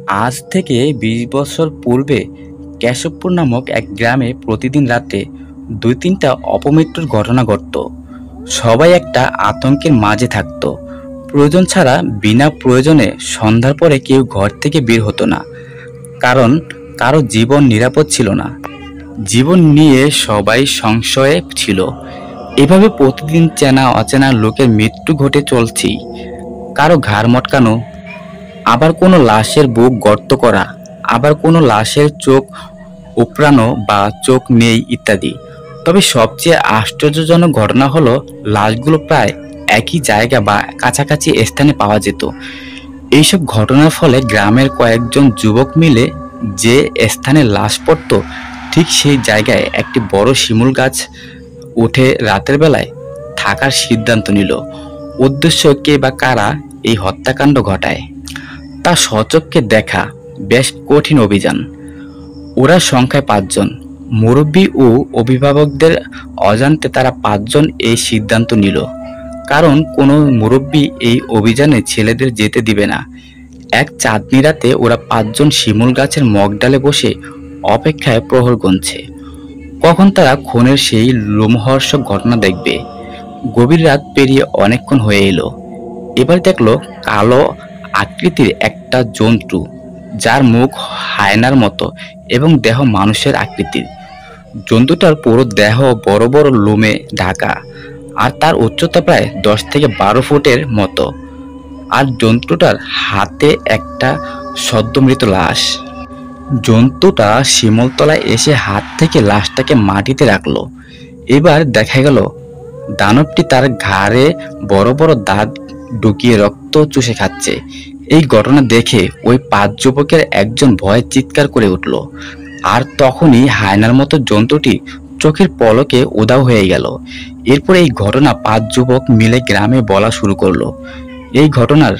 আজ থেকে ২০ বছর পূর্বে কেশবপুর নামক এক গ্রামে প্রতিদিন রাতে ২-৩টা অপমৃত্যুর ঘটনা ঘটত। সবাই একটা আতঙ্কের মাঝে থাকত। প্রয়োজন ছাড়া বিনা প্রয়োজনে সন্ধ্যার পরে কেউ ঘর থেকে বের হতো না, কারণ কারো জীবন নিরাপদ ছিল না। জীবন নিয়ে সবাই সংশয়ে ছিল। এভাবে প্রতিদিন চেনা অচেনা লোকের মৃত্যু ঘটে চলছেই। কারো ঘাড় মটকানো, আবার কোনো লাশের বুক গর্ত করা, আবার কোনো লাশের চোখ উপড়ানো বা চোখ নেই ইত্যাদি। তবে সবচেয়ে আশ্চর্যজনক ঘটনা হলো লাশগুলো প্রায় একই জায়গা বা কাছাকাছি স্থানে পাওয়া যেত। এইসব ঘটনার ফলে গ্রামের কয়েকজন যুবক মিলে যে স্থানে লাশ পড়ত ঠিক সেই জায়গায় একটি বড় শিমুল গাছ উঠে রাতের বেলায় থাকার সিদ্ধান্ত নিল। উদ্দেশ্য কে বা কারা এই হত্যাকাণ্ড ঘটায় তা স্বচক্ষে দেখা বেশ কঠিন অভিযান। ওরা সংখ্যায় ৫ জন। মুরব্বী ও অভিভাবকদের অজান্তে তারা ৫ জন এই সিদ্ধান্ত নিল, কারণ কোনো মুরব্বী এই অভিযানে ছেলেদের যেতে দিবে না। এক চাঁদনি রাতে ওরা ৫ জন শিমুল গাছের মগডালে বসে অপেক্ষায় প্রহর গুনছে, কখন তারা খুনের সেই লোমহর্ষক ঘটনা দেখবে। গভীর রাত পেরিয়ে অনেকক্ষণ হয়ে এলো। এবার দেখলো কালো আকৃতির একটা জন্তু, যার মুখ হায়নার মতো এবং দেহ মানুষের আকৃতির। জন্তুটার পুরো দেহ বড় বড় লোমে ঢাকা, আর তার উচ্চতা প্রায় ১০ থেকে ১২ ফুটের মতো। আর জন্তুটার হাতে একটা সদ্য মৃত লাশ। জন্তুটা শিমুলতলায় এসে হাত থেকে লাশটাকে মাটিতে রাখলো। এবার দেখা গেল দানবটি তার ঘাড়ে বড় বড় দাঁত ঢুকিয়ে রক্ত চুষে খাচ্ছে। এই ঘটনা দেখে ওই ৫ যুবকের একজন ভয়ে চিৎকার করে উঠল। আর তখনই হায়নার মতো জন্তুটি চোখের পলকে উধাও হয়ে গেল। এরপর এই ঘটনা ৫ যুবক মিলে গ্রামে বলা শুরু করলো। এই ঘটনার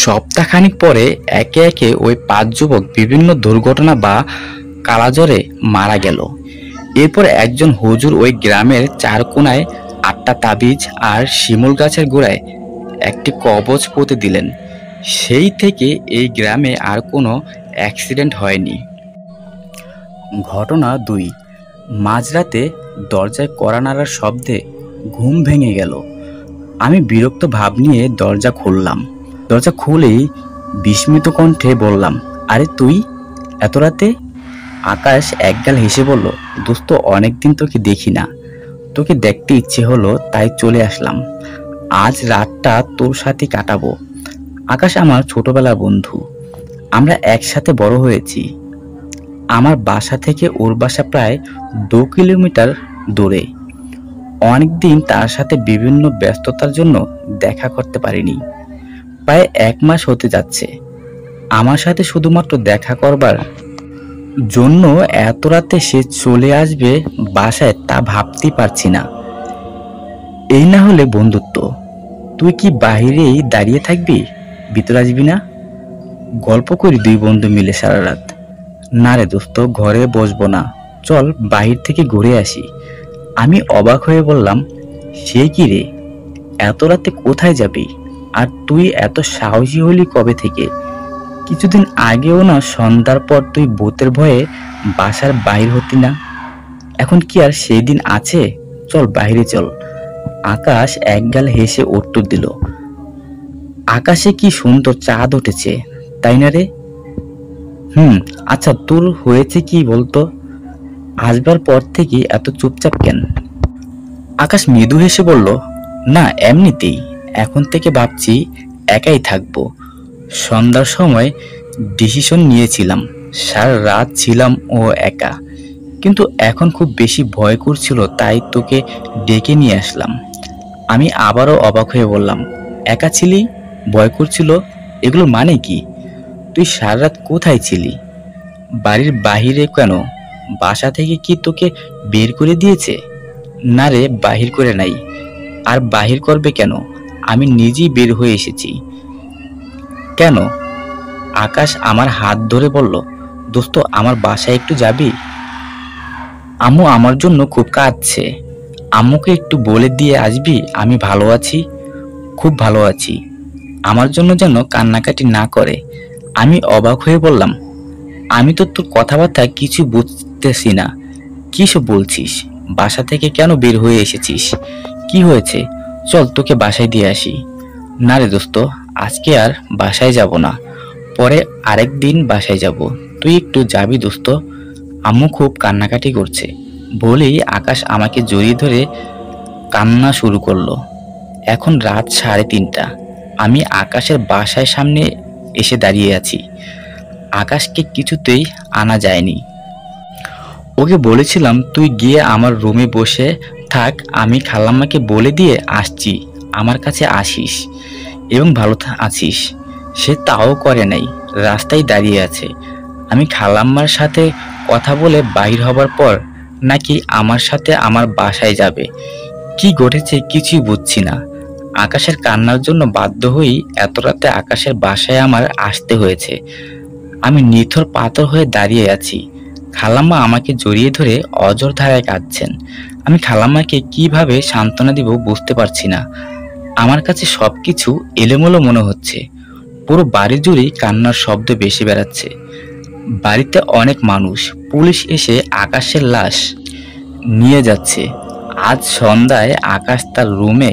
সপ্তাহখানিক পরে একে একে ওই ৫ যুবক বিভিন্ন দুর্ঘটনা বা কালাজ্বরে মারা গেল। এরপর একজন হুজুর ওই গ্রামের ৪ কোণায় ৮টা তাবিজ আর শিমুল গাছের গোড়ায় একটি কবচ পুঁতে দিলেন। সেই থেকে এই গ্রামে আর কোনো অ্যাক্সিডেন্ট হয়নি। ঘটনা ২। মাঝরাতে দরজায় কড়া নাড়ার শব্দে ঘুম ভেঙে গেল। আমি বিরক্ত ভাব নিয়ে দরজা খুললাম। দরজা খুলেই বিস্মিত কণ্ঠে বললাম, আরে তুই এত রাতে? আকাশ একগাল হেসে বলল, দোস্ত অনেকদিন তোকে দেখি না, তোকে দেখতে ইচ্ছে হলো তাই চলে আসলাম। আজ রাতটা তোর সাথে কাটাবো। আকাশ আমার ছোটবেলার বন্ধু, আমরা একসাথে বড় হয়েছি। আমার বাসা থেকে ওর বাসা প্রায় ২ কিলোমিটার দূরে। অনেকদিন তার সাথে বিভিন্ন ব্যস্ততার জন্য দেখা করতে পারিনি। প্রায় ১ মাস হতে যাচ্ছে। আমার সাথে শুধুমাত্র দেখা করবার জন্য এত রাতে সে চলে আসবে বাসায়, তা ভাবতেই পারছি না। এই না হলে বন্ধুত্ব। তুই কি বাহিরেই দাঁড়িয়ে থাকবি, ভিতরে আসবি না? গল্প করি ২ বন্ধু মিলে সারা রাত। না রে দোস্ত, ঘরে বসবো না, চল বাহির থেকে ঘুরে আসি। আমি অবাক হয়ে বললাম, সে কি রে, এত রাতে কোথায় যাবি? আর তুই এত সাহসী হলি কবে থেকে? কিছুদিন আগেও না সন্ধ্যার পর তুই ভূতের ভয়ে বাসার বাহির হতি না? এখন কি আর সেই দিন আছে? চল বাহিরে চল। আকাশ একগাল হেসে উত্তর দিল, আকাশে কি সুন্দর চাঁদ উঠেছে, তাই না রে? আচ্ছা তোর হয়েছে কি বলতো? আসবার পর থেকে এত চুপচাপ কেন? আকাশ মৃদু হেসে বলল, না এমনিতেই। এখন থেকে ভাবছি একাই থাকবো। সন্ধ্যার সময় ডিসিশন নিয়েছিলাম, সারা রাত ছিলাম ও একা। কিন্তু এখন খুব বেশি ভয় করছিল, তাই তোকে ডেকে নিয়ে আসলাম। আমি আবারও অবাক হয়ে বললাম, একা ছিলি, ভয় করছিল, এগুলো মানে কি? তুই সারা রাত কোথায় ছিলি? বাড়ির বাহিরে কেন? বাসা থেকে কি তোকে বের করে দিয়েছে? না রে, বাহির করে নাই। আর বাহির করবে কেন? আমি নিজেই বের হয়ে এসেছি। কেন? আকাশ আমার হাত ধরে বলল, দোস্ত আমার বাসায় একটু যাবি? আম্মু আমার জন্য খুব কাঁদছে। আম্মুকে একটু বলে দিয়ে আসবি আমি ভালো আছি, খুব ভালো আছি। আমার জন্য যেন কান্নাকাটি না করে। আমি অবাক হয়ে বললাম, আমি তো তোর কথাবার্তা কিছু বুঝতেছি না। কি সব বলছিস? বাসা থেকে কেন বের হয়ে এসেছিস? কি হয়েছে? চল তোকে বাসায় দিয়ে আসি। না রে দোস্ত, আজকে আর বাসায় যাব না, পরে আরেকদিন বাসায় যাব। তুই একটু যাবি দোস্ত? আম্মু খুব কান্নাকাটি করছে। বলেই আকাশ আমাকে জড়িয়ে ধরে কান্না শুরু করলো। এখন রাত 3:30। আমি আকাশের বাসায় সামনে এসে দাঁড়িয়ে আছি। আকাশকে কিছুতেই আনা যায়নি। ওকে বলেছিলাম তুই গিয়ে আমার রুমে বসে থাক, আমি খালাম্মাকে বলে দিয়ে আসছি আমার কাছে আসিস এবং ভালো আছিস। সে তাও করে নাই, রাস্তায় দাঁড়িয়ে আছে। আমি খালাম্মার সাথে কথা বলে বাহির হবার পর নাকি আমার সাথে আমার বাসায় যাবে। কি ঘটেছে কিছুই বুঝছি না। আকাশের কান্নার জন্য বাধ্য হয়েই এত রাতে আকাশের বাসায় আমার আসতে হয়েছে। আমি নিথর পাথর হয়ে দাঁড়িয়ে আছি। খালাম্মা আমাকে জড়িয়ে ধরে অঝোর ধারায় কাঁদছেন। আমি খালাম্মাকে কিভাবে সান্ত্বনা দিব বুঝতে পারছি না। আমার কাছে সবকিছু এলোমেলো মনে হচ্ছে। পুরো বাড়ি জুড়েই কান্নার শব্দ বেশি বেড়াচ্ছে। বাড়িতে অনেক মানুষ। পুলিশ এসে আকাশের লাশ নিয়ে যাচ্ছে। আজ সন্ধ্যায় আকাশ তার রুমে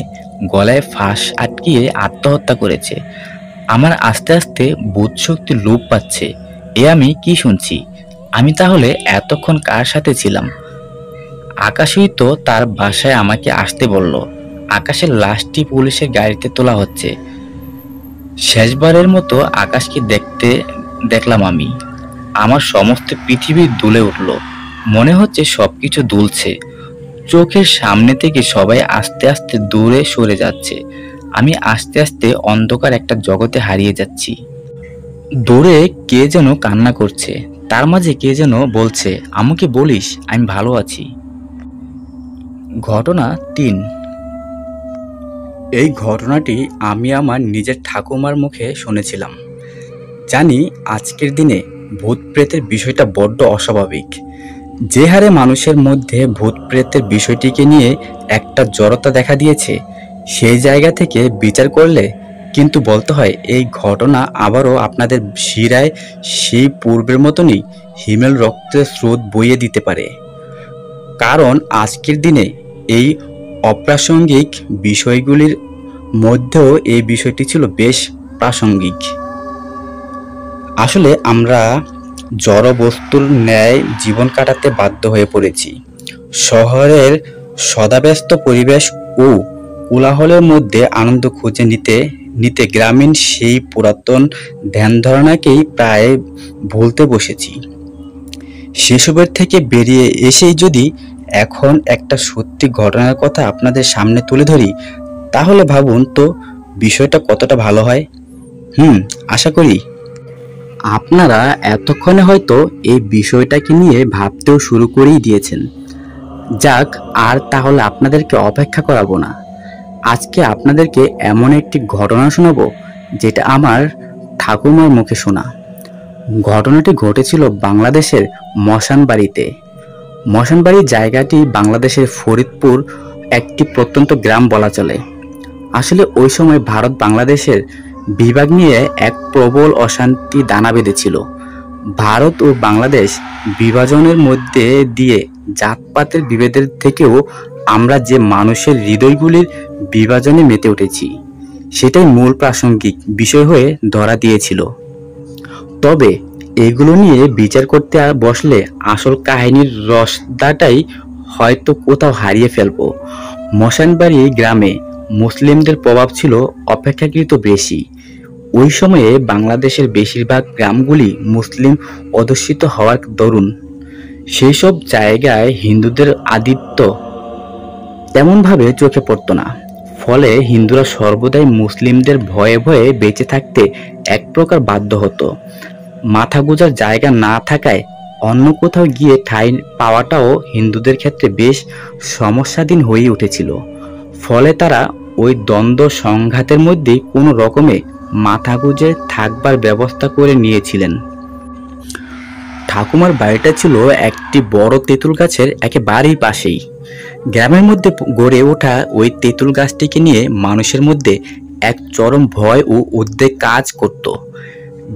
গলায় ফাঁস আটকিয়ে আত্মহত্যা করেছে। আমার আস্তে আস্তে বোধশক্তি লোপ পাচ্ছে। এ আমি কি শুনছি? আমি তাহলে এতক্ষণ কার সাথে ছিলাম? আকাশই তো তার বাসায় আমাকে আসতে বলল। আকাশের লাশটি পুলিশের গাড়িতে তোলা হচ্ছে। শেষবারের মতো আকাশকে দেখলাম আমি। আমার সমস্ত পৃথিবী দুলে উঠল। মনে হচ্ছে সবকিছু দুলছে। চোখের সামনে থেকে সবাই আস্তে আস্তে দূরে সরে যাচ্ছে। আমি আস্তে আস্তে অন্ধকার একটা জগতে হারিয়ে যাচ্ছি। দূরে কে যেন কান্না করছে। তার মাঝে কে যেন বলছে, আমাকে বলিস আমি ভালো আছি। ঘটনা 3। এই ঘটনাটি আমি আমার নিজের ঠাকুমার মুখে শুনেছিলাম। জানি আজকের দিনে ভূত প্রেতের বিষয়টা বড্ড অস্বাভাবিক। যে হারে মানুষের মধ্যে ভূত প্রেতের বিষয়টিকে নিয়ে একটা জড়তা দেখা দিয়েছে, সেই জায়গা থেকে বিচার করলে কিন্তু বলতে হয় এই ঘটনা আবারও আপনাদের শিরায় সেই পূর্বের মতনই হিমেল রক্তের স্রোত বইয়ে দিতে পারে। কারণ আজকের দিনে এই অপ্রাসঙ্গিক বিষয়গুলির মধ্যেও এই বিষয়টি ছিল বেশ প্রাসঙ্গিক। আসলে আমরা জড় বস্তুর ন্যায় জীবন কাটাতে বাধ্য হয়ে পড়েছি। শহরের সদাব্যস্ত পরিবেশ ও কোলাহলের মধ্যে আনন্দ খুঁজে নিতে নিতে গ্রামীণ সেই পুরাতন ধ্যান ধারণাকেই প্রায় ভুলতে বসেছি। সেসবের থেকে বেরিয়ে এসেই যদি এখন একটা সত্যি ঘটনার কথা আপনাদের সামনে তুলে ধরি, তাহলে ভাবুন তো বিষয়টা কতটা ভালো হয়। আশা করি আপনারা এতক্ষণে হয়তো এই বিষয়টাকে নিয়ে ভাবতেও শুরু করেই দিয়েছেন। যাক, আর তাহলে আপনাদেরকে অপেক্ষা করাবো না। আজকে আপনাদেরকে এমন একটি ঘটনা শোনাবো যেটা আমার ঠাকুমার মুখে শোনা। ঘটনাটি ঘটেছিল বাংলাদেশের মশানবাড়িতে। মশানবাড়ি জায়গাটি বাংলাদেশের ফরিদপুর একটি প্রত্যন্ত গ্রাম বলা চলে। আসলে ওই সময় ভারত বাংলাদেশের বিভাগ নিয়ে এক প্রবল অশান্তি দানা বেঁধেছিল। ভারত ও বাংলাদেশ বিভাজনের মধ্যে দিয়ে জাতপাতের বিভেদের থেকেও আমরা যে মানুষের হৃদয়গুলির বিভাজনে মেতে উঠেছি, সেটাই মূল প্রাসঙ্গিক বিষয় হয়ে ধরা দিয়েছিল। তবে এগুলো নিয়ে বিচার করতে বসলে আসল কাহিনীর রসদাটাই হয়তো কোথাও হারিয়ে ফেলব। মশানবাড়ি গ্রামে মুসলিমদের প্রভাব ছিল অপেক্ষাকৃত বেশি। ওই সময়ে বাংলাদেশের বেশিরভাগ গ্রামগুলি মুসলিম অধ্যুষিত হওয়ার দরুন সেই সব জায়গায় হিন্দুদের আধিপত্য তেমনভাবে চোখে পড়ত না। ফলে হিন্দুরা সর্বদাই মুসলিমদের ভয়ে ভয়ে বেঁচে থাকতে এক প্রকার বাধ্য হতো। মাথা গোঁজার জায়গা না থাকায় অন্য কোথাও গিয়ে ঠাঁই পাওয়াটাও হিন্দুদের ক্ষেত্রে বেশ সমস্যাধীন হয়ে উঠেছিল। ফলে তারা ওই দ্বন্দ্ব সংঘাতের মধ্যে কোনো রকমে মাথা গুঁজে থাকবার ব্যবস্থা করে নিয়েছিলেন। ঠাকুমার বাড়িটা ছিল একটি বড় তেঁতুল গাছের একেবারেই পাশেই। গ্রামের মধ্যে গড়ে ওঠা ওই তেঁতুল গাছটিকে নিয়ে মানুষের মধ্যে এক চরম ভয় ও উদ্বেগ কাজ করত।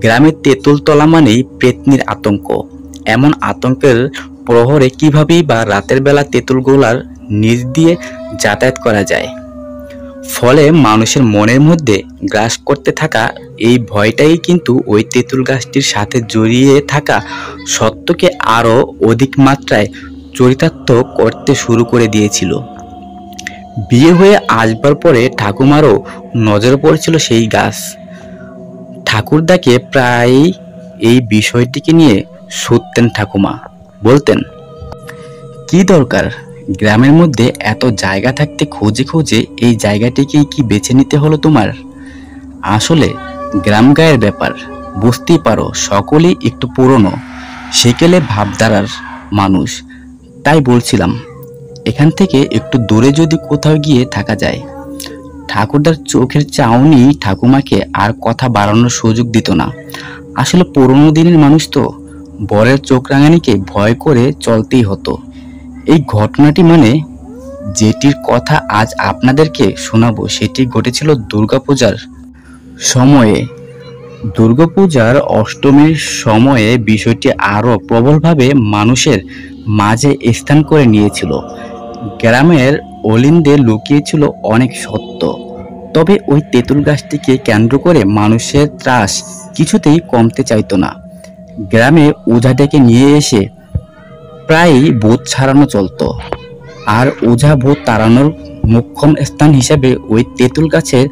গ্রামের তেঁতুলতলা মানেই পেত্নীর আতঙ্ক। এমন আতঙ্কের প্রহরে কিভাবেই বা রাতের বেলা তেঁতুলগুলার নিচ দিয়ে যাতায়াত করা যায়। ফলে মানুষের মনের মধ্যে গ্রাস করতে থাকা এই ভয়টাই কিন্তু ওই তেঁতুল গাছটির সাথে জড়িয়ে থাকা সত্যকে আরও অধিক মাত্রায় চরিতার্থ করতে শুরু করে দিয়েছিল। বিয়ে হয়ে আসবার পরে ঠাকুমারও নজরে পড়েছিল সেই গাছ। ঠাকুরদাকে প্রায় এই বিষয়টিকে নিয়ে শুধতেন ঠাকুমা। বলতেন, কি দরকার, গ্রামের মধ্যে এত জায়গা থাকতে খুঁজে খুঁজে এই জায়গাটিকেই কি বেছে নিতে হলো তোমার? আসলে গ্রাম গায়ের ব্যাপার, বুঝতেই পারো সকলেই একটু পুরনো সেকেলে ভাবধারার মানুষ। তাই বলছিলাম এখান থেকে একটু দূরে যদি কোথাও গিয়ে থাকা যায়। ঠাকুরদার চোখের চাউনি ঠাকুমাকে আর কথা বাড়ানোর সুযোগ দিত না। আসলে পুরোনো দিনের মানুষ তো, বরের চোখ রাঙানিকে ভয় করে চলতেই হতো। এই ঘটনাটি মানে যেটির কথা আজ আপনাদেরকে শোনাবো সেটি ঘটেছিল দুর্গাপূজার সময়ে। দুর্গাপূজার অষ্টমীর সময়ে বিষয়টি আরও প্রবলভাবে মানুষের মাঝে স্থান করে নিয়েছিল। গ্রামের অলিন্দে লুকিয়েছিল অনেক সত্য। তবে ওই তেঁতুল গাছটিকে কেন্দ্র করে মানুষের ত্রাস কিছুতেই কমতে চাইতো না। গ্রামে ওঝা ডেকে নিয়ে এসে প্রায়ই ভূত ছাড়ানো চলতো। আর ওঝা ভূত তাড়ানোর মোক্ষম স্থান হিসেবে ওই তেঁতুল গাছের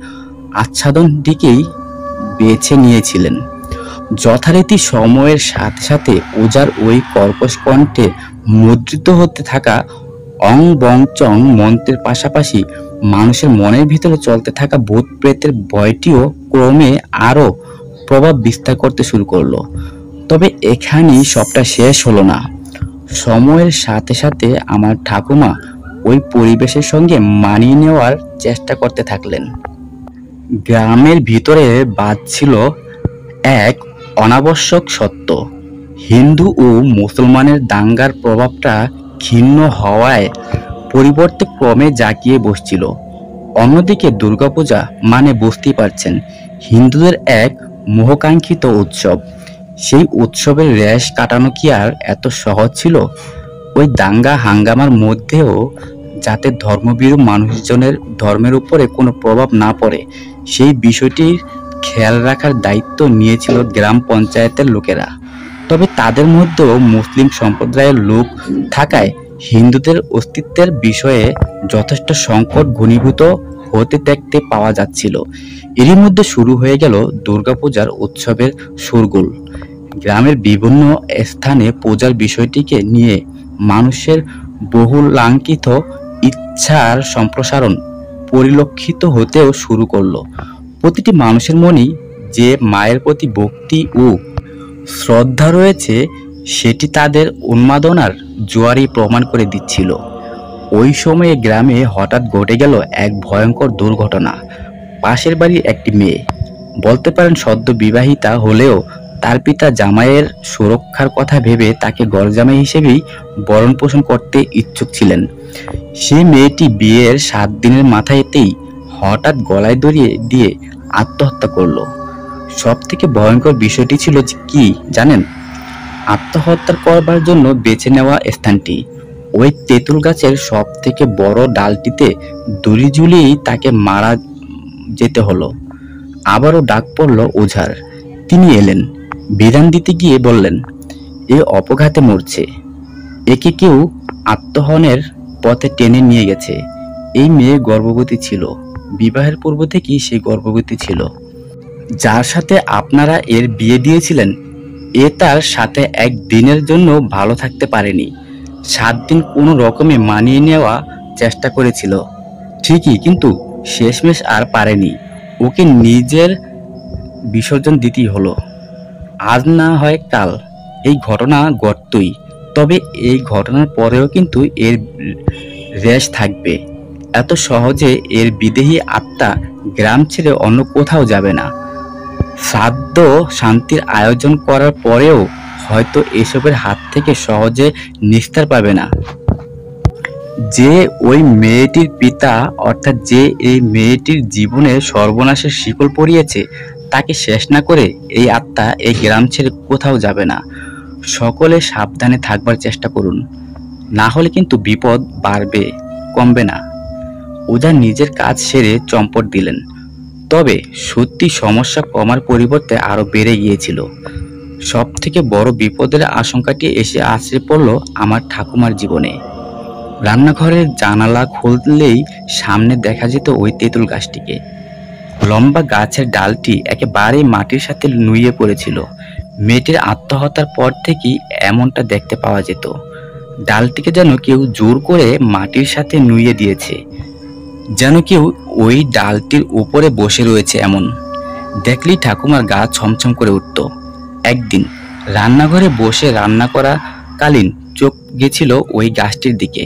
আচ্ছাদনটিকেই বেছে নিয়েছিলেন। যথারীতি সময়ের সাথে সাথে ওঝার ওই কর্কশ কণ্ঠে মুদ্রিত হতে থাকা অং বং চং মন্ত্রের পাশাপাশি মানুষের মনের ভিতরে চলতে থাকা ভূত প্রেতের ভয়টিও ক্রমে আরও প্রভাব বিস্তার করতে শুরু করলো। তবে এখানেই সবটা শেষ হলো না। সময়ের সাথে সাথে আমার ঠাকুমা ওই পরিবেশের সঙ্গে মানিয়ে নেওয়ার চেষ্টা করতে থাকলেন। গ্রামের ভিতরে বাজছিল এক অনাবশ্যক সত্য। হিন্দু ও মুসলমানের দাঙ্গার প্রভাবটা ক্ষীণ হওয়ায় পরিবর্তে ক্রমে জাঁকিয়ে বসছিল। অন্যদিকে দুর্গাপূজা মানে বুঝতেই পারছেন, হিন্দুদের এক মোহকাঙ্ক্ষিত উৎসব। সেই উৎসবের রেশ কাটানো কি আর এত সহজ ছিল? ওই দাঙ্গা হাঙ্গামার মধ্যেও যাতে ধর্মভীরু মানুষজনের ধর্মের উপরে কোনো প্রভাব না পড়ে সেই বিষয়টির খেয়াল রাখার দায়িত্ব নিয়েছিল গ্রাম পঞ্চায়েতের লোকেরা। তবে তাদের মধ্যেও মুসলিম সম্প্রদায়ের লোক থাকায় হিন্দুদের অস্তিত্বের বিষয়ে যথেষ্ট সংকট ঘনীভূত হতে দেখতে পাওয়া যাচ্ছিল। এরই মধ্যে শুরু হয়ে গেল দুর্গাপূজার উৎসবের শোরগোল। গ্রামের বিভিন্ন স্থানে পূজার বিষয়টিকে নিয়ে মানুষের বহুলাঙ্কিত ইচ্ছার সম্প্রসারণ পরিলক্ষিত হতেও শুরু করলো। প্রতিটি মানুষের মনেই যে মায়ের প্রতি ভক্তি ও শ্রদ্ধা রয়েছে সেটি তাদের উন্মাদনার জোয়ারই প্রমাণ করে দিচ্ছিল। ওই সময়ে গ্রামে হঠাৎ ঘটে গেল এক ভয়ঙ্কর দুর্ঘটনা। পাশের বাড়ির একটি মেয়ে, বলতে পারেন সদ্য বিবাহিতা হলেও তার পিতা জামাইয়ের সুরক্ষার কথা ভেবে তাকে ঘরজামাই হিসেবেই বরণ পোষণ করতে ইচ্ছুক ছিলেন। সেই মেয়েটি বিয়ের 7 দিনের মাথায়তেই হঠাৎ গলায় দড়ি দিয়ে আত্মহত্যা করলো। সব থেকে ভয়ঙ্কর বিষয়টি ছিল কি জানেন? আত্মহত্যা করবার জন্য বেছে নেওয়া স্থানটি ওই তেঁতুল গাছের সব থেকে বড় ডালটিতে দড়ি ঝুলিয়েই তাকে মারা যেতে হলো। আবারও ডাক পড়ল ওঝার। তিনি এলেন, বিধান দিতে গিয়ে বললেন, এ অপঘাতে মরছে, একে কেউ আত্মহনের পথে টেনে নিয়ে গেছে। এই মেয়ে গর্ভবতী ছিল, বিবাহের পূর্ব থেকেই সে গর্ভবতী ছিল। যার সাথে আপনারা এর বিয়ে দিয়েছিলেন এ তার সাথে একদিনের জন্য ভালো থাকতে পারেনি। 7 দিন কোনো রকমে মানিয়ে নেওয়া চেষ্টা করেছিল ঠিকই, কিন্তু শেষমেশ আর পারেনি। ওকে নিজের বিসর্জন দিতেই হলো। আজ না হয় কাল এই ঘটনা ঘটতই, তবে এই ঘটনার পরেও কিন্তু এর রেশ থাকবে। এত সহজে এর বিদেহী আত্মা গ্রাম ছেড়ে অন্য কোথাও যাবে না। শ্রাদ্ধ শান্তির আয়োজন করার পরেও হয়তো এসবের হাত থেকে সহজে নিস্তার পাবে না। যে ওই মেয়েটির পিতা, অর্থাৎ যে এই মেয়েটির জীবনে সর্বনাশের শিকল পরিয়েছে, তাকে শেষ না করে এই আত্মা এই গ্রাম ছেড়ে কোথাও যাবে না। সকলে সাবধানে থাকবার চেষ্টা করুন, না হলে কিন্তু বিপদ বাড়বে, কমবে না। ওঝা নিজের কাজ সেরে চম্পট দিলেন। তবে সত্যি সমস্যা কমার পরিবর্তে আরো বেড়ে গিয়েছিল। সব থেকে বড় বিপদের আশঙ্কাটি এসে আছড়ে পড়ল আমার ঠাকুমার জীবনে। রান্নাঘরের জানালা খুললেই সামনে দেখা যেত ওই তেঁতুল গাছটিকে। লম্বা গাছের ডালটি একেবারেই মাটির সাথে নুয়ে পড়েছিল। মেয়েটির আত্মহত্যার পর থেকেই এমনটা দেখতে পাওয়া যেত। ডালটিকে যেন কেউ জোর করে মাটির সাথে নুয়ে দিয়েছে, যেন কেউ ওই ডালটির উপরে বসে রয়েছে এমন। দেখলেই ঠাকুমার গা ছমছম করে উঠত। একদিন রান্নাঘরে বসে রান্না করাকালীন চোখ গেছিল ওই গাছটির দিকে।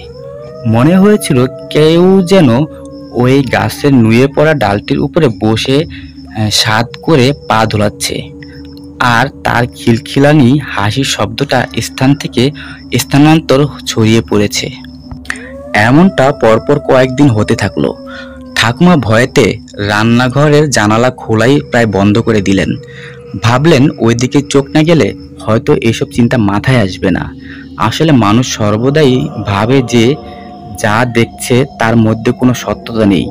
মনে হয়েছিল কেউ যেন ওই গাছের নুয়ে পড়া ডালটির উপরে বসে স্বাদ করে পা ধোলাচ্ছে। আর তার খিলখিলানি হাসির শব্দটা স্থান থেকে স্থানান্তর ছড়িয়ে পড়েছে। এমনটা পরপর কয়েকদিন হতে থাকলো। ঠাকুমা ভয়েতে রান্নাঘরের জানালা খোলাই প্রায় বন্ধ করে দিলেন। ভাবলেন ওইদিকে চোখ না গেলে হয়তো এসব চিন্তা মাথায় আসবে না। আসলে মানুষ সর্বদাই ভাবে যে যা দেখছে তার মধ্যে কোনো সত্যতা নেই,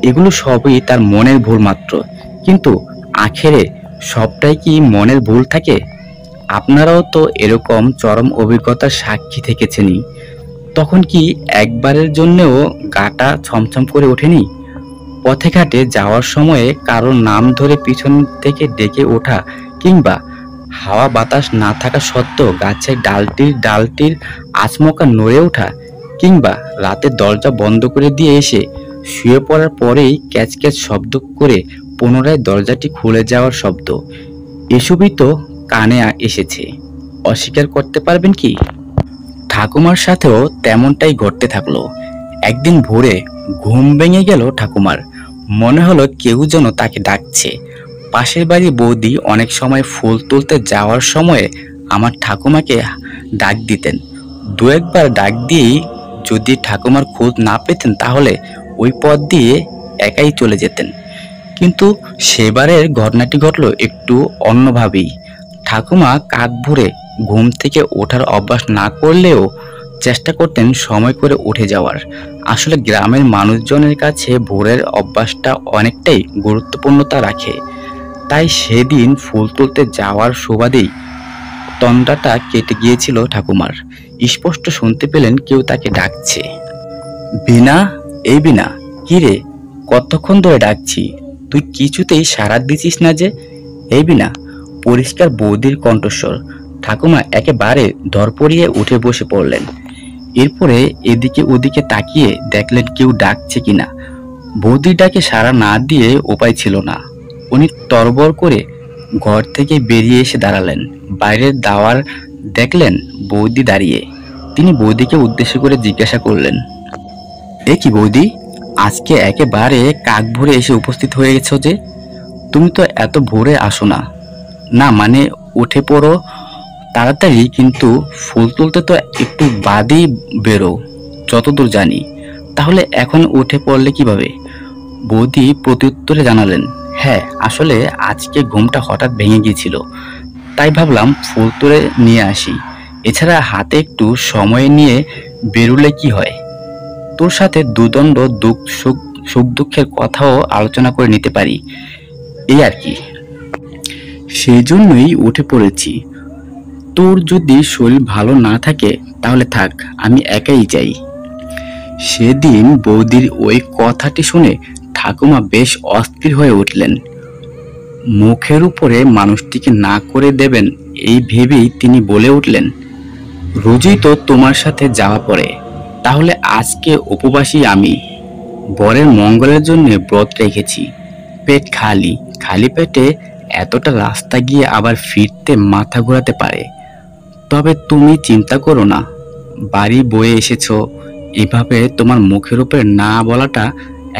এগুলো সবই তার মনের ভুল মাত্র। কিন্তু আখেরে সবটাই কি মনের ভুল থাকে? আপনারাও তো এরকম চরম অভিজ্ঞতার সাক্ষী থেকেছেনই। তখন কি একবারের জন্যও গাটা ছমছম করে ওঠেনি? পথে ঘাটে যাওয়ার সময়ে কারোর নাম ধরে পিছন থেকে ডেকে ওঠা, কিংবা হাওয়া বাতাস না থাকা সত্ত্বেও গাছের ডালটির আচমকা নড়ে ওঠা, কিংবা রাতে দরজা বন্ধ করে দিয়ে এসে শুয়ে পড়ার পরেই ক্যাচ ক্যাচ শব্দ করে পুনরায় দরজাটি খুলে যাওয়ার শব্দ, এসবই তো কানে এসেছে। অস্বীকার করতে পারবেন কি? ঠাকুমার সাথেও তেমনটাই ঘটতে থাকলো। একদিন ভোরে ঘুম ভেঙে গেল ঠাকুমার। মনে হলো কেউ যেন তাকে ডাকছে। পাশের বাড়ির বৌদি অনেক সময় ফুল তুলতে যাওয়ার সময়ে আমার ঠাকুমাকে ডাক দিতেন। দু একবার ডাক দিয়েই যদি ঠাকুমার খোঁজ না পেতেন তাহলে ওই পথ দিয়ে একাই চলে যেতেন। কিন্তু সেবারের ঘটনাটি ঘটল একটু অন্যভাবেই। ঠাকুমা কাক ভরে ঘুম থেকে ওঠার অভ্যাস না করলেও চেষ্টা করতেন সময় করে উঠে যাওয়ার। আসলে গ্রামের মানুষজনের কাছে ভোরের অভ্যাসটা অনেকটাই গুরুত্বপূর্ণতা রাখে। তাই সেদিন ফুল তুলতে যাওয়ার সুবাদেই তন্দ্রাটা কেটে গিয়েছিল ঠাকুমার। স্পষ্ট শুনতে পেলেন কেউ তাকে ডাকছে। বিনা, এই বিনা, কি রে, কতক্ষণ ধরে ডাকছি, তুই কিছুতেই সাড়া দিচ্ছিস না যে? এই বিনা। পরিষ্কার বৌদির কণ্ঠস্বর। ঠাকুমা একেবারে ধরপড়িয়ে উঠে বসে পড়লেন। এরপরে এদিকে ওদিকে তাকিয়ে দেখলেন কেউ ডাকছে কিনা। বৌদির ডাকে সাড়া না দিয়ে উপায় ছিল না। উনি তরবর করে ঘর থেকে বেরিয়ে এসে দাঁড়ালেন। বাইরের দাওয়ার দেখলেন বৌদি দাঁড়িয়ে। তিনি বৌদিকে উদ্দেশ্য করে জিজ্ঞাসা করলেন, এ কি বৌদি, আজকে একেবারে কাক ভোরে এসে উপস্থিত হয়ে গেছো যে? তুমি তো এত ভোরে আসো না। না মানে উঠে পড়ো তাড়াতাড়ি, কিন্তু ফুল তুলতে তো একটু বাদেই বেরো যতদূর জানি। তাহলে এখন উঠে পড়লে কিভাবে? বৌদি প্রত্যুত্তরে জানালেন, হ্যাঁ আসলে আজকে ঘুমটা হঠাৎ ভেঙে গিয়েছিল, তাই ভাবলাম ফুল তুলে নিয়ে আসি। এছাড়া হাতে একটু সময় নিয়ে বেরুলে কি হয়, তোর সাথে দুদণ্ড সুখ দুঃখের কথাও আলোচনা করে নিতে পারি, এই আর কি। সেই জন্যই উঠে পড়েছি। তোর যদি শরীর ভালো না থাকে তাহলে থাক, আমি একাই যাই। সেদিন বৌদির ওই কথাটি শুনে ঠাকুমা বেশ অস্থির হয়ে উঠলেন। মুখের উপরে মানুষটিকে না করে দেবেন এই ভেবেই তিনি বলে উঠলেন, রোজই তো তোমার সাথে যাওয়া পড়ে, তাহলে আজকে উপবাসী আমি। বরের মঙ্গলের জন্য ব্রত রেখেছি। পেট খালি, খালি পেটে এতটা রাস্তা গিয়ে আবার ফিরতে মাথা ঘোরাতে পারে। তবে তুমি চিন্তা করো না, বাড়ি বয়ে এসেছো, এভাবে তোমার মুখের উপরে না বলাটা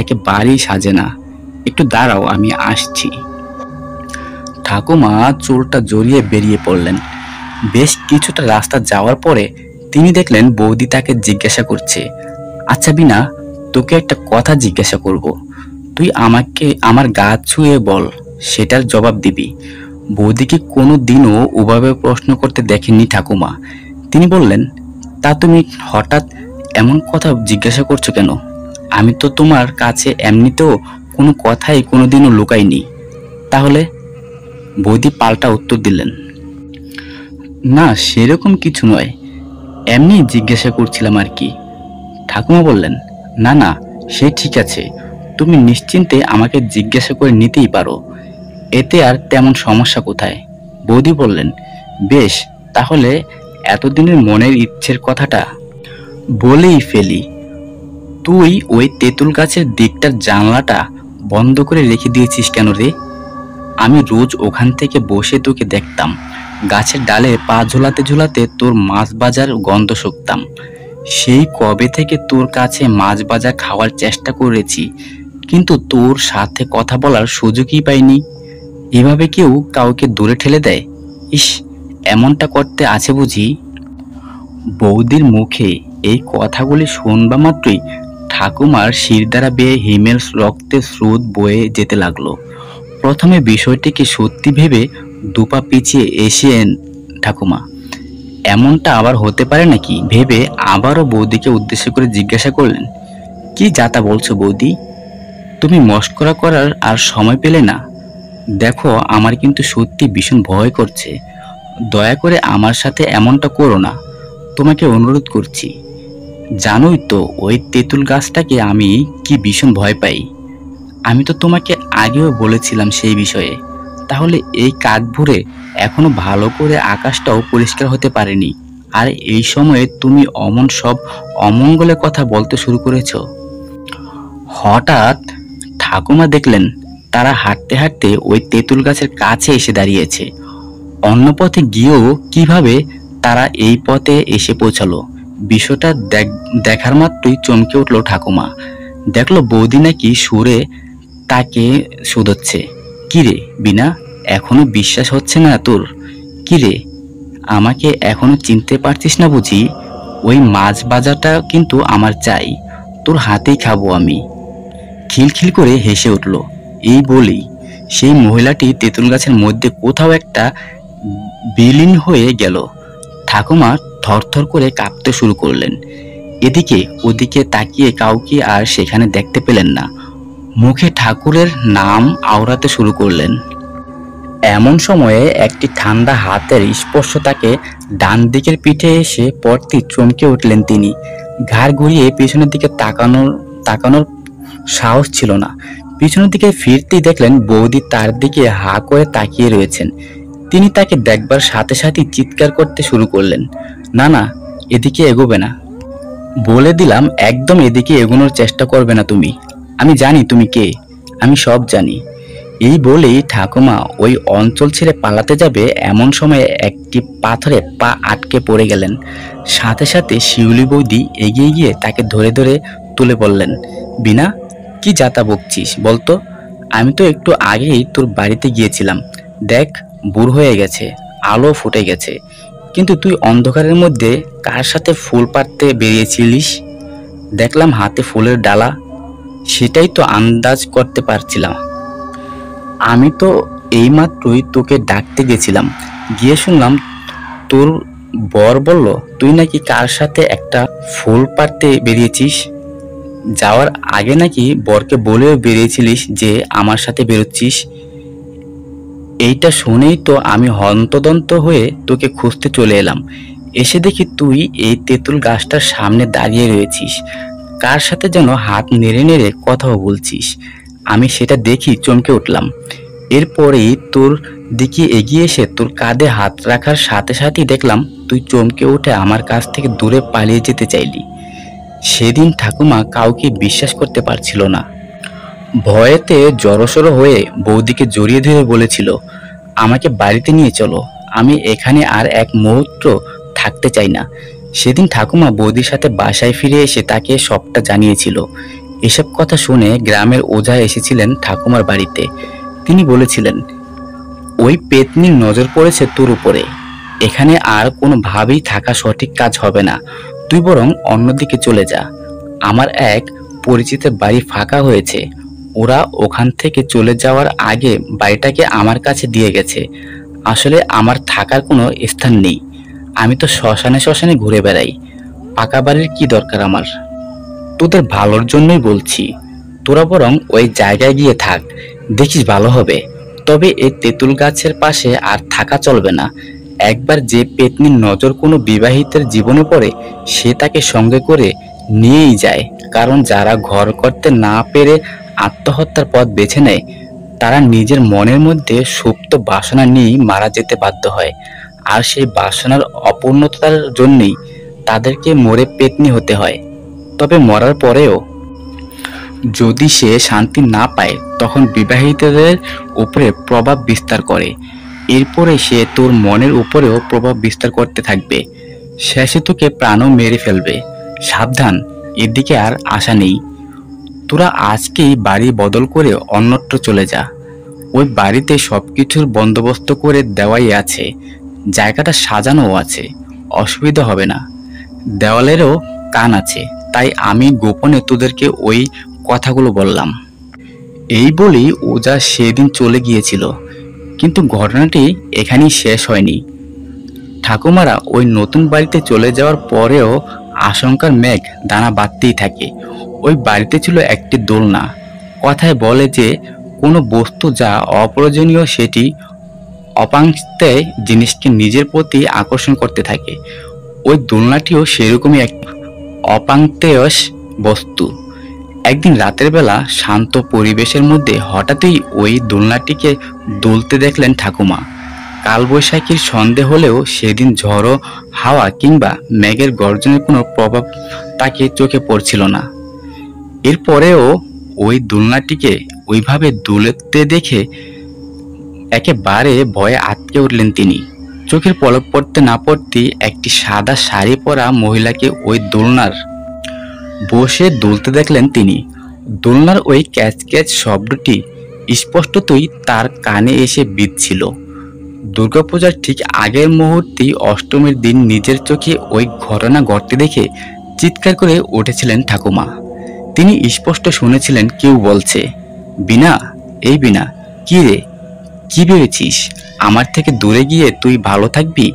একেবারেই সাজে না। একটু দাঁড়াও, আমি আসছি। ঠাকুমা চুলটা জড়িয়ে বেরিয়ে পড়লেন। বেশ কিছুটা রাস্তা যাওয়ার পরে তিনি দেখলেন বৌদি তাকে জিজ্ঞাসা করছে, আচ্ছা বিনা, তোকে একটা কথা জিজ্ঞাসা করব, তুই আমাকে আমার গা ছুঁয়ে বল, সেটার জবাব দিবি। বৌদিকে কোনো দিনও ওভাবে প্রশ্ন করতে দেখেননি ঠাকুমা। তিনি বললেন, তা তুমি হঠাৎ এমন কথা জিজ্ঞাসা করছো কেন? আমি তো তোমার কাছে এমনিতেও কোনো কথাই কোনোদিনও লুকাইনি। তাহলে? বৌদি পাল্টা উত্তর দিলেন, না সেরকম কিছু নয়, এমনি জিজ্ঞাসা করছিলাম আর কি। ঠাকুমা বললেন, না না, সে ঠিক আছে, তুমি নিশ্চিন্তে আমাকে জিজ্ঞাসা করে নিতেই পারো, এতে আর তেমন সমস্যা কোথায়? বৌদি বললেন, বেশ, তাহলে এতদিনের মনের ইচ্ছের কথাটা বলেই ফেলি। তুই ওই তেঁতুল গাছের দিকটার জানলাটা বন্ধ করে রেখে দিয়েছিস কেন রে? আমি রোজ ওখান থেকে বসে তোকে দেখতাম, গাছের ডালে পা ঝোলাতে ঝোলাতে তোর মাছ ভাজার গন্ধ শুকতাম। সেই কবে থেকে তোর কাছে মাছ ভাজা খাওয়ার চেষ্টা করেছি, কিন্তু তোর সাথে কথা বলার সুযোগই পাইনি। এভাবে কেউ কাউকে দূরে ঠেলে দেয়? ইস, এমনটা করতে আছে বুঝি? বৌদির মুখে এই কথাগুলি শুনবা মাত্রই ঠাকুমার শিরদাঁড়া বেয়ে হিমেল রক্তের স্রোত বয়ে যেতে লাগলো। প্রথমে বিষয়টিকে সত্যি ভেবে দুপা পিছিয়ে এসেন ঠাকুমা। এমনটা আবার হতে পারে নাকি ভেবে আবারও বৌদিকে উদ্দেশ্য করে জিজ্ঞাসা করলেন, কি যাতা বলছো বৌদি? তুমি মস্করা করার আর সময় পেলে না? দেখো, আমার কিন্তু সত্যি ভীষণ ভয় করছে, দয়া করে আমার সাথে এমনটা করো না, তোমাকে অনুরোধ করছি। জানোই তো ওই তেঁতুল গাছটাকে আমি কি ভীষণ ভয় পাই। আমি তো তোমাকে আগেও বলেছিলাম সেই বিষয়ে। তাহলে এই কাক ভরে এখনো ভালো করে আকাশটাও পরিষ্কার হতে পারেনি, আর এই সময়ে তুমি অমন সব অমঙ্গলের কথা বলতে শুরু করেছ। হঠাৎ ঠাকুমা দেখলেন তারা হাঁটতে হাঁটতে ওই তেঁতুল গাছের কাছে এসে দাঁড়িয়েছে। অন্য পথে গিয়েও কিভাবে তারা এই পথে এসে পৌঁছালো, বিষয়টা দেখার মাত্রই চমকে উঠল ঠাকুমা। দেখলো বৌদি নাকি সুরে তাকে শুধোচ্ছে। কিরে বিনা, এখনো বিশ্বাস হচ্ছে না তোর? কিরে, আমাকে এখনো চিনতে পারছিস না বুঝি? ওই মাছ ভাজাটা কিন্তু আমার চাই, তোর হাতেই খাবো আমি। খিলখিল করে হেসে উঠল। এই বলেই সেই মহিলাটি তেঁতুল গাছের মধ্যে কোথাও একটা বিলীন হয়ে গেল। ঠাকুমা থরথর করে কাঁপতে শুরু করলেন। এদিকে ওদিকে তাকিয়ে কাউকে আর সেখানে দেখতে পেলেন না। মুখে ঠাকুরের নাম আওড়াতে শুরু করলেন। এমন সময়ে একটি ঠান্ডা হাতের স্পর্শ তাকে ডান দিকের পিঠে এসে পড়তেই চমকে উঠলেন তিনি। ঘাড় ঘুরিয়ে পিছনের দিকে তাকানোর সাহস ছিল না। পিছনের দিকে ফিরতেই দেখলেন বৌদি তার দিকে হা করে তাকিয়ে রয়েছেন। তিনি তাকে দেখবার সাথে সাথেই চিৎকার করতে শুরু করলেন, না না, এদিকে এগোবে না, বলে দিলাম একদম এদিকে এগোনোর চেষ্টা করবে না তুমি। আমি জানি তুমি কে, আমি সব জানি। এই বলেই ঠাকুমা ওই অঞ্চল ছেড়ে পালাতে যাবে এমন সময়ে একটি পাথরে পা আটকে পড়ে গেলেন। সাথে সাথে শিউলি বৌদি এগিয়ে গিয়ে তাকে ধরে ধরে তুলে বললেন, বিনা, কি যাতা বকছিস বলতো? আমি তো একটু আগেই তোর বাড়িতে গিয়েছিলাম, দেখ বুড় হয়ে গেছে, আলো ফুটে গেছে, কিন্তু তুই অন্ধকারের মধ্যে কার সাথে ফুল পাড়তে বেরিয়েছিলিস? দেখলাম হাতে ফুলের ডালা, সেটাই তো আন্দাজ করতে পারছিলাম। আমি তো এইমাত্রই তোকে ডাকতে গেছিলাম, গিয়ে শুনলাম তোর বর বলল তুই নাকি কার সাথে একটা ফুল পাড়তে বেরিয়েছিস। যাওয়ার আগে নাকি বরকে বলেও বেরিয়েছিলিস যে আমার সাথে বেরোচ্ছিস। এইটা শুনেই তো আমি হন্তদন্ত হয়ে তোকে খুঁজতে চলে এলাম। এসে দেখি তুই এই তেঁতুল গাছটার সামনে দাঁড়িয়ে রয়েছিস, কার সাথে যেন হাত নেড়ে নেড়ে কথাও বলছিস। আমি সেটা দেখি চমকে উঠলাম। এরপরেই তোর দিকে এগিয়ে এসে তোর কাঁধে হাত রাখার সাথে সাথেই দেখলাম তুই চমকে উঠে আমার কাছ থেকে দূরে পালিয়ে যেতে চাইলি। সেদিন ঠাকুমা কাউকে বিশ্বাস করতে পারছিল না। ভয়েতে জড়সড় হয়ে বৌদিকে জড়িয়ে ধরে বলেছিল, আমাকে বাড়িতে নিয়ে চলো, আমি এখানে আর এক মুহূর্ত থাকতে চাই না। সেদিন ঠাকুমা বৌদির সাথে বাসায় ফিরে এসে তাকে সবটা জানিয়েছিল। এসব কথা শুনে গ্রামের ওঝা এসেছিলেন ঠাকুমার বাড়িতে। তিনি বলেছিলেন, ওই পেতনির নজর পড়েছে তোর উপরে, এখানে আর কোনোভাবেই থাকা সঠিক কাজ হবে না, তুই বরং অন্যদিকে চলে যা। আমার এক পরিচিতের বাড়ি ফাঁকা হয়েছে, ওরা ওখান থেকে চলে যাওয়ার আগে বাড়িটাকে আমার কাছে দিয়ে গেছে। আসলে আমার থাকার কোনো স্থান নেই। আমি তো শ্মশানে শ্মশানে ঘুরে বেড়াই। পাকা বাড়ির কি দরকার আমার? তোদের ভালোর জন্যই বলছি। তোরা বরং ওই জায়গায় গিয়ে থাক, দেখিস ভালো হবে। তবে এই তেঁতুল গাছের পাশে আর থাকা চলবে না। একবার যে পেতনির নজর কোনো বিবাহিতের জীবনে পড়ে, সে তাকে সঙ্গে করে নিয়েই যায়। কারণ যারা ঘর করতে না পেরে আত্মহত্যার পথ বেছে নেয়, তারা নিজের মনের মধ্যে সুপ্ত বাসনা নিয়েই মারা যেতে বাধ্য হয়। আর সেই বাসনার অপূর্ণতার জন্যই তাদেরকে মরে পেতনি হতে হয়। তবে মরার পরেও যদি সে শান্তি না পায়, তখন বিবাহিতদের উপরে প্রভাব বিস্তার করে। এরপরে সে তোর মনের উপরেও প্রভাব বিস্তার করতে থাকবে। শেষে তোকে প্রাণও মেরে ফেলবে। সাবধান, এদিকে আর আশা নেই। তোরা আজকেই বাড়ি বদল করে অন্যত্র চলে যা। ওই বাড়িতে সবকিছুর বন্দোবস্ত করে দেওয়াই আছে। জায়গাটা সাজানোও আছে, অসুবিধা হবে না। দেওয়ালেরও কান আছে, তাই আমি গোপনে তোদেরকে ওই কথাগুলো বললাম। এই বলেই ওঝা সেদিন চলে গিয়েছিল। কিন্তু ঘটনাটি এখানেই শেষ হয়নি। ঠাকুমারা ওই নতুন বাড়িতে চলে যাওয়ার পরেও আশঙ্কার মেঘ দানা বাঁধতেই থাকে। ওই বাড়িতে ছিল একটি দোলনা। কথায় বলে যে কোনো বস্তু যা অপ্রয়োজনীয় সেটি অপাংশতে জিনিসকে নিজের প্রতি আকর্ষণ করতে থাকে। ওই দোলনাটিও সেরকমই এক অপাংতেয়স বস্তু। একদিন রাতের বেলা শান্ত পরিবেশের মধ্যে হঠাৎই ওই দোলনাটিকে দুলতে দেখলেন ঠাকুমা। কালবৈশাখীর সন্ধে হলেও সেদিন ঝড়ো হাওয়া কিংবা মেঘের গর্জনের কোনো প্রভাব তাকে চোখে পড়ছিল না। এরপরেও ওই দোলনাটিকে ওইভাবে দুলতে দেখে একেবারে ভয়ে আটকে উঠলেন তিনি। চোখের পলক পড়তে না পড়তেই একটি সাদা শাড়ি পরা মহিলাকে ওই দোলনার বসে দুলতে দেখলেন তিনি। দোলনার ওই ক্যাচ ক্যাচ শব্দটি স্পষ্টতই তার কানে এসে বিঁধছিল। দুর্গাপূজার ঠিক আগের মুহূর্তেই অষ্টমীর দিন নিজের চোখে ওই ঘটনা ঘটতে দেখে চিৎকার করে উঠেছিলেন ঠাকুমা। তিনি স্পষ্ট শুনেছিলেন কেউ বলছে, বিনা, এই বিনা, কি রে, কি ভেবেছিস আমার থেকে দূরে গিয়ে তুই ভালো থাকবি?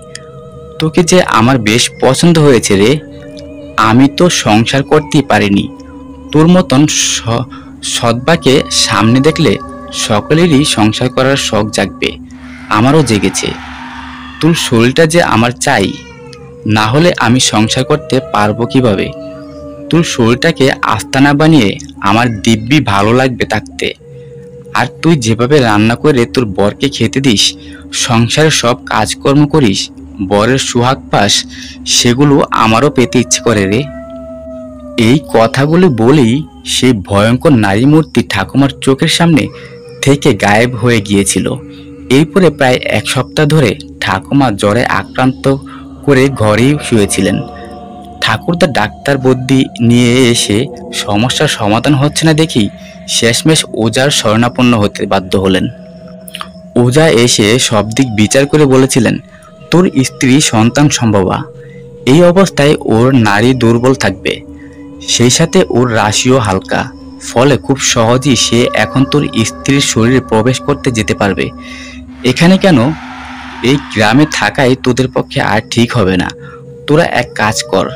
তোকে যে আমার বেশ পছন্দ হয়েছে রে। আমি তো সংসার করতেই পারিনি। তোর মতন সৎবাকে সামনে দেখলে সকলেরই সংসার করার শখ জাগবে। আমারও জেগেছে। তোর শরীরটা যে আমার চাই, না হলে আমি সংসার করতে পারবো কিভাবে? তোর শরীরটাকে আস্তানা বানিয়ে আমার দিব্যি ভালো লাগবে থাকতে। আর তুই যেভাবে রান্না করে তোর বরকে খেতে দিস, সংসারের সব কাজকর্ম করিস, বরের সুহাগ পাস, সেগুলো আমারও পেতে ইচ্ছে করে রে। এই কথাগুলি বলেই সেই ভয়ঙ্কর নারী মূর্তি ঠাকুমার চোখের সামনে থেকে গায়েব হয়ে গিয়েছিল। এরপরে প্রায় এক সপ্তাহ ধরে ঠাকুমা জ্বরে আক্রান্ত করে ঘরেই শুয়েছিলেন। ঠাকুরদা ডাক্তার বুদ্ধি নিয়ে এসে সমস্যার সমাধান হচ্ছে না দেখেই শেষমেশ ওঝার শরণাপন্ন হতে বাধ্য হলেন। ওঝা এসে সব দিক বিচার করে বলেছিলেন, তোর স্ত্রী সন্তান সম্ভবা। এই অবস্থায় ওর নারী দুর্বল থাকবে, সেই সাথে ওর রাশিও হালকা। ফলে খুব সহজেই সে এখন তোর স্ত্রীর শরীরে প্রবেশ করতে যেতে পারবে। এখানে কেন, এই গ্রামে থাকাই তোদের পক্ষে আর ঠিক হবে না। তোরা এক কাজ কর,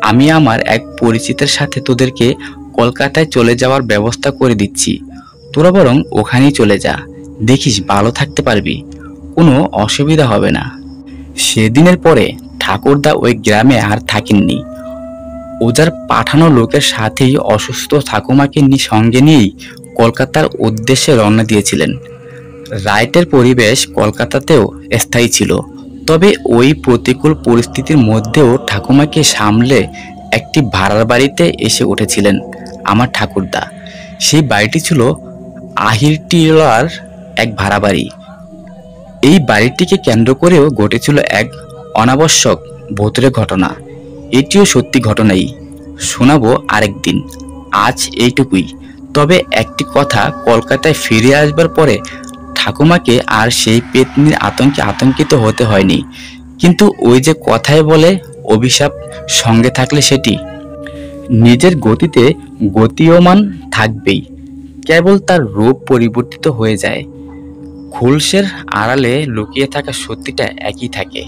আমি আমার এক পরিচিতের সাথে তোদেরকে কলকাতায় চলে যাওয়ার ব্যবস্থা করে দিচ্ছি। তোরা বরং ওখানেই চলে যা, দেখিস ভালো থাকতে পারবি, কোনো অসুবিধা হবে না। সেদিনের পরে ঠাকুরদা ওই গ্রামে আর থাকেননি। ওঝার পাঠানো লোকের সাথেই অসুস্থ ঠাকুমাকে সঙ্গে নিয়েই কলকাতার উদ্দেশ্যে রওনা দিয়েছিলেন। রাইটের পরিবেশ কলকাতাতেও স্থায়ী ছিল, তবে ওই প্রতিকূল পরিস্থিতির মধ্যেও ঠাকুমাকে সামলে একটি ভাড়ার বাড়িতে এসে উঠেছিলেন আমার ঠাকুরদা। সেই বাড়িটি ছিল আহিরটিলার এক ভাড়া বাড়ি। এই বাড়িটিকে কেন্দ্র করেও ঘটেছিল এক অনাবশ্যক ভূতের ঘটনা। এটিও সত্যি ঘটনাই, শোনাবো আরেকদিন। আজ এইটুকুই। তবে একটি কথা, কলকাতায় ফিরে আসবার পরে ঠাকুমাকে আর সেই পেতনির আতঙ্কে আতঙ্কিত হতে হয়নি। কিন্তু ওই যে কথায় বলে, অভিশাপ সঙ্গে থাকলে সেটি নিজের গতিতে গতিয়মান থাকবেই। কেবল তার রূপ পরিবর্তিত হয়ে যায়। খোলসের আড়ালে লুকিয়ে থাকা সত্যিটা একই থাকে।